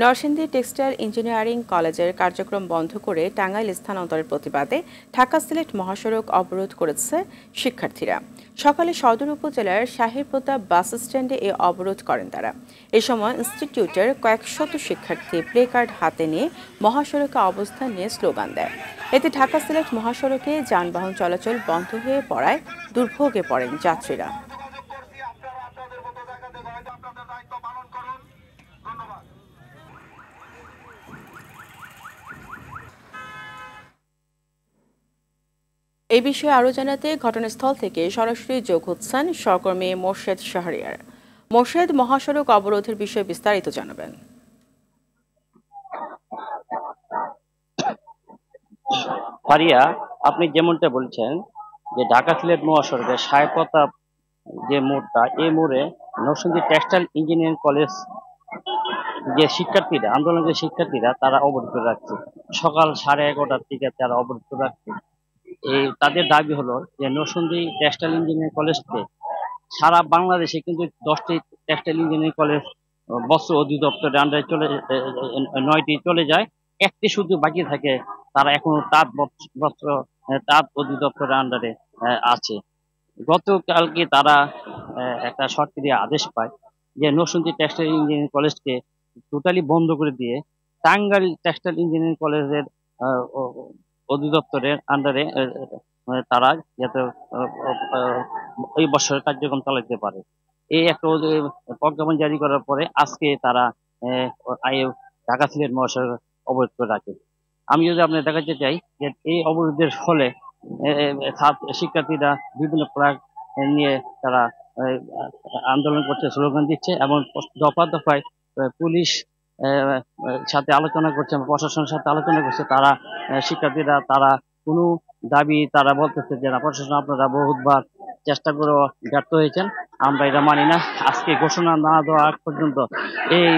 Narsingdi textile engineering কলেজের কার্যক্রম বন্ধ করে টাঙ্গাইল স্থানান্তরের প্রতিবাদে ঢাকা সিলেট মহাসড়ক অবরোধ করেছে শিক্ষার্থীরা। সকালে সদর উপজেলার শাহীপ্রতাপ বাস স্ট্যান্ডে এ অবরোধ করেন তারা। এ সময় ইনস্টিটিউটের কয়েকশত শিক্ষার্থী প্লেকার্ড হাতে নিয়ে মহাসড়কে অবস্থান নিয়ে স্লোগান দেয়। এতে ঢাকা সিলেট মহাসড়কে যানবাহন চলাচল বন্ধ হয়ে পড়ায় দুর্ভোগে পড়েন যাত্রীরা। এই বিষয়ে আরও জানাতে ঘটনাস্থল থেকে সরাসরি যোগ হচ্ছেন সহকর্মী মোর্শেদ শাহরিয়ার। মোর্শেদ, মহাসড়ক অবরোধের বিষয়ে বিস্তারিত জানাবেন। ফারিয়া, আপনি যেমনটা বলছেন যে ঢাকা সিলেট মহাসড়কের শাহীপ্রতাপ যে মোড়টা, এই মোড়ে নরসিংদী টেক্সটাইল ইঞ্জিনিয়ারিং কলেজ যে শিক্ষার্থীরা, আন্দোলনের শিক্ষার্থীরা, তারা অবরোধ করে রাখছে। সকাল 11:30টার থেকে তারা অবরোধ করে রাখছে। এই তাদের দাবি হলো যে নরসিংদী টেক্সটাইল ইঞ্জিনিয়ারিং কলেজকে সারা বাংলাদেশে কিন্তু 10টি টেক্সটাইল ইঞ্জিনিয়ারিং কলেজ বস্ত্র অধিদপ্তরের আন্ডারে 9টি চলে যায়, একটি শুধু বাকি থাকে। তারা এখনো তাঁত অধিদপ্তরের আন্ডারে আছে। গতকালকে তারা একটা সরকারি আদেশ পায় যে নরসিংদী টেক্সটাইল ইঞ্জিনিয়ারিং কলেজকে টোটালি বন্ধ করে দিয়ে টাঙ্গাইল টেক্সটাইল ইঞ্জিনিয়ারিং কলেজের অধিদপ্তরের আন্ডারে তারা যাতে এই বছরের কার্যক্রম চালাতে পারে, এই একটা প্রজ্ঞাপন জারি করার পরে আজকে তারা ঢাকা সিলেট মহাসড়ক অবরোধ করে রাখে। আমি যদি আপনার দেখাতে চাই যে এই অবরোধের ফলে শিক্ষার্থীরা বিভিন্ন ফ্ল্যাগ নিয়ে তারা আন্দোলন করছে, স্লোগান দিচ্ছে এবং দফা দফায় পুলিশ সাথে আলোচনা করছে, প্রশাসনের সাথে আলোচনা করছে। তারা শিক্ষার্থীরা তারা কোনো দাবি তারা বলতেছে যে না, প্রশাসন আপনারা বহুতবার চেষ্টা করে ব্যর্থ হয়েছেন, আমরা এটা মানি না। আজকে ঘোষণা না দেওয়া আগ পর্যন্ত এই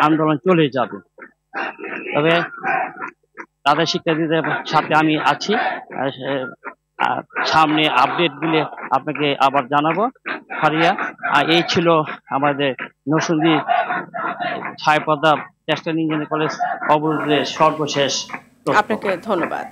আন্দোলন চলে যাবে। তবে তাদের শিক্ষার্থীদের সাথে আমি আছি, সামনে আপডেট দিলে আপনাকে আবার জানাবো। ফারিয়া, এই ছিল আমাদের নরসিংদী শাহীপ্রতাপ টেক্সটাইল ইঞ্জিনিয়ারিং কলেজ অবরোধের সর্বশেষ। আপনাকে ধন্যবাদ।